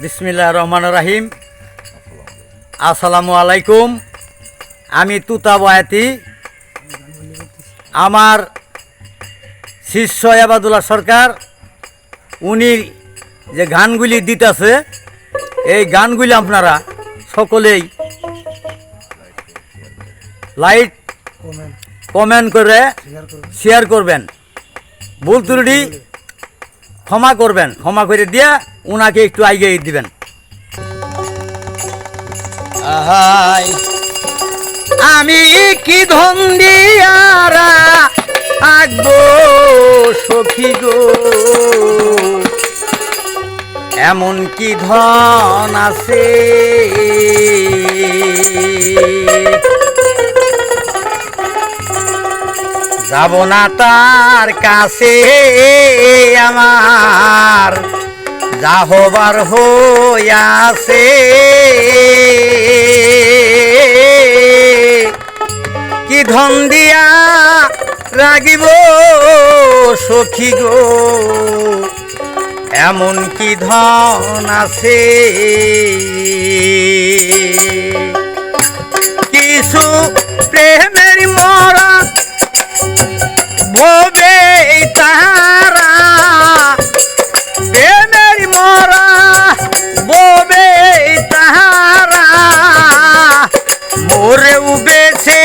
বিসমিল্লাহির রহমানির রহিম। আসসালামু আলাইকুম। আমি তুতা বয়াতি। আমার শিষ্য আবাদুল্লাহ সরকার উনি যে গানগুলি দিতেছে, এই গানগুলি আপনারা সকলেই লাইক কমেন্ট করে শেয়ার করবেন। ভুল ত্রুটি ক্ষমা করবেন, ক্ষমা করে দিয়ে ওনাকে একটু এগিয়ে দিবেন। আমি কি ধন দিয়ারা আঁকবো সখী গো, এমন কি ধন আছে যাব না তার কাছে, আমার যা হবার হইয়াছে। কি ধন দিয়া রাগিব সখী গো, এমন কি ধন আছে। কিছু প্রেমের মরা ভবে তারা, প্রেমের মরা ভবে তারা, মোরেও বেছে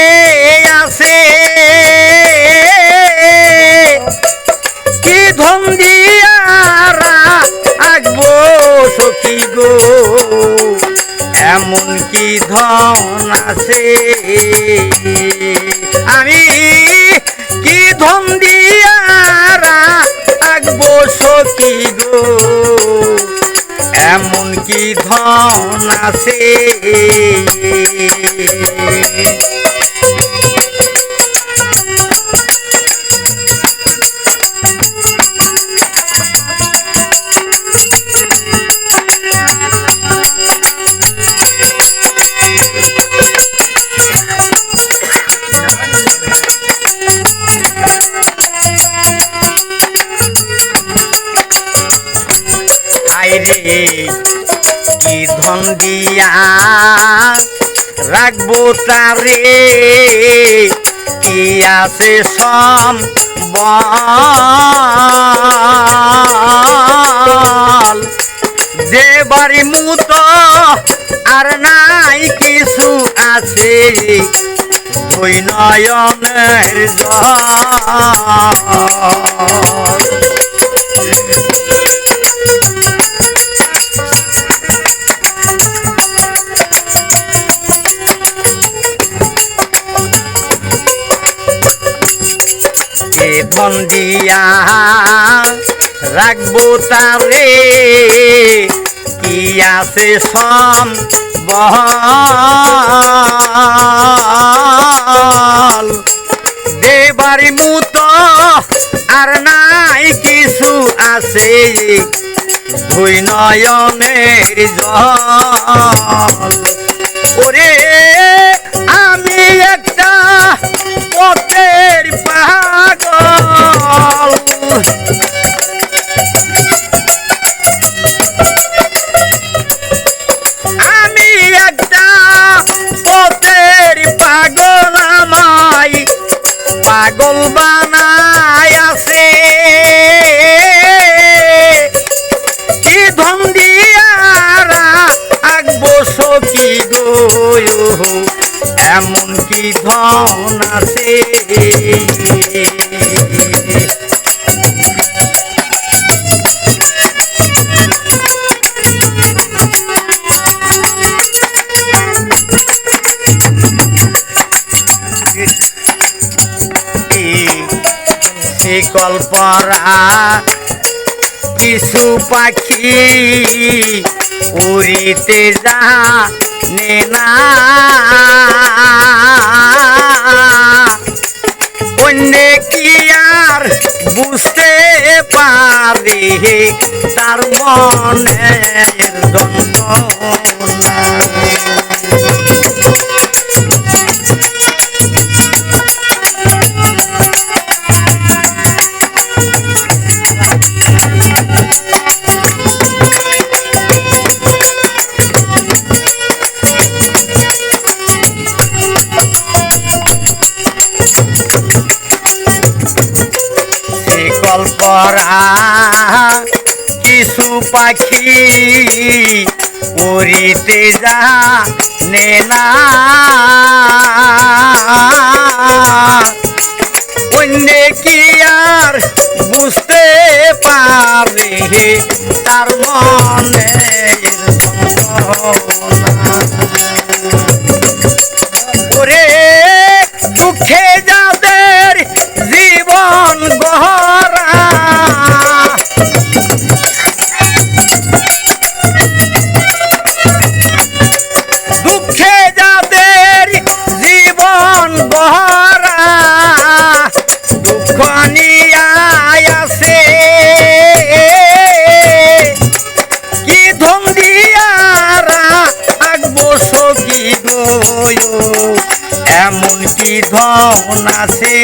আছে। কি ধন দিয়ারা আঁকবো সখী গো, এমন কি ধন আছে। আমি কি ধন দিয়ারা আঁকবো সখী গো, এমন কি ধন আছে। রে কি ধন দিয়া রাখবো তারে, কি আছে সম্বল, যে বাড়ি মুত আর নাই কিছু আছে, দুই নয়নের জল। ধন দিয়া রাখবো তারে, কি আছে সম্বল, দেবারি মুত আর নাই কিছু আছে, দুই নয়নের জল। ওরে আমি একটা পথের পাগল, আমি একটা পথের পাগল, আমায় পাগল বানায় আছে। কি ধন দিয়ারা আঁকবো সখী গো, এমন কি ধন আছে। কল্পরা কিছু পাখি উড়িতে জানে না, অন্য কি আর বুঝতে পারে তার মনের যন্ত্রণা। পাখি উড়িতে জানে না, অন্য কি আর বুঝতে পারে তার মনে ওরে দুঃখে যাদের জীবন গহরা, দুঃখে যাদের জীবন গহরা, দুঃখ নিয়ে আসে কি ধন দিয়ারা আগবো সখী গো, এমন কি ধন আছে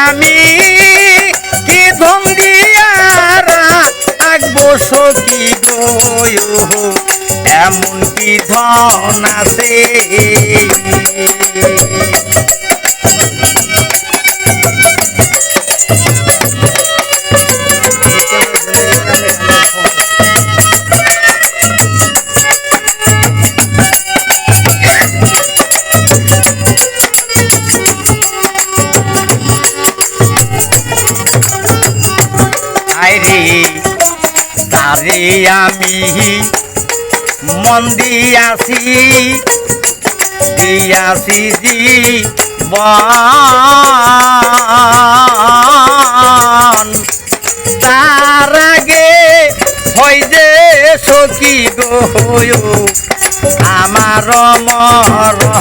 আমি কি ধন দিয়ারা আগবো সখী গো, এমন কি ধন আছে। আইরে তারে আমি মন দিয়াছি জীবন, তার আগে হয় যে সখী গো আমার মরণ।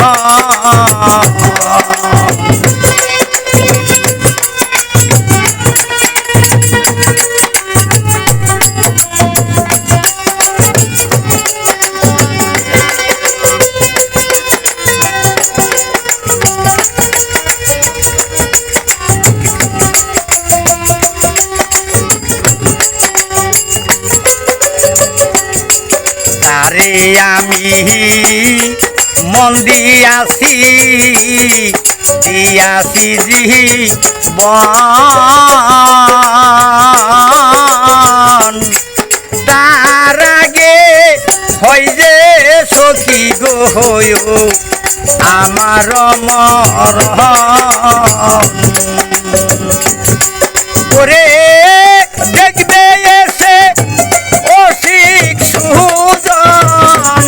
তারে আমি মন দিয়াছি জীবন, তার আগে হয় যে সখী গো আমার মরণ। ওরে দেখবে এসে অসিক সুজন,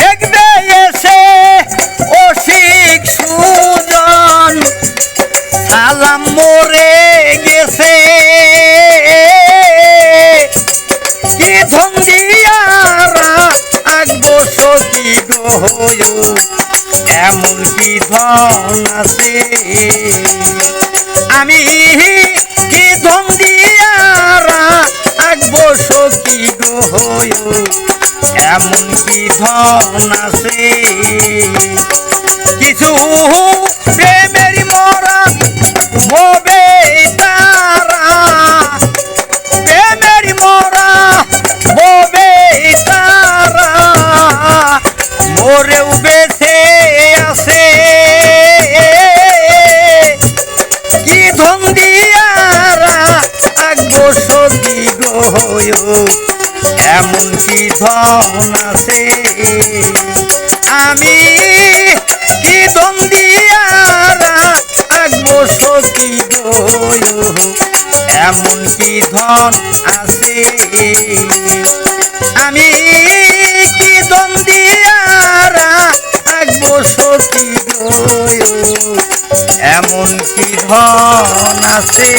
দেখবে এসে অসিক সুজন, সালাম মরে গেছে কি ধন দিয়ারা আগবো সখী গো, এমন কি ধন আছে আমি কি ধন দিয়ারা আগবো সখী গো, এমন কি ধন আছে। কিছু প্রেমের মরা হবে তারা, প্রেমের মরা হবে তারা, মোরেও বেঁচে আছে কি ধন দিয়ারা আগবো সখী গো, এমন কি ধন আছে আমি কি ধন দিয়ারা আগবো সখী গো, এমন কি ধন আছে আমি কি ধন দিয়ারা আগবো সখী গো, এমন কি ধন আছে।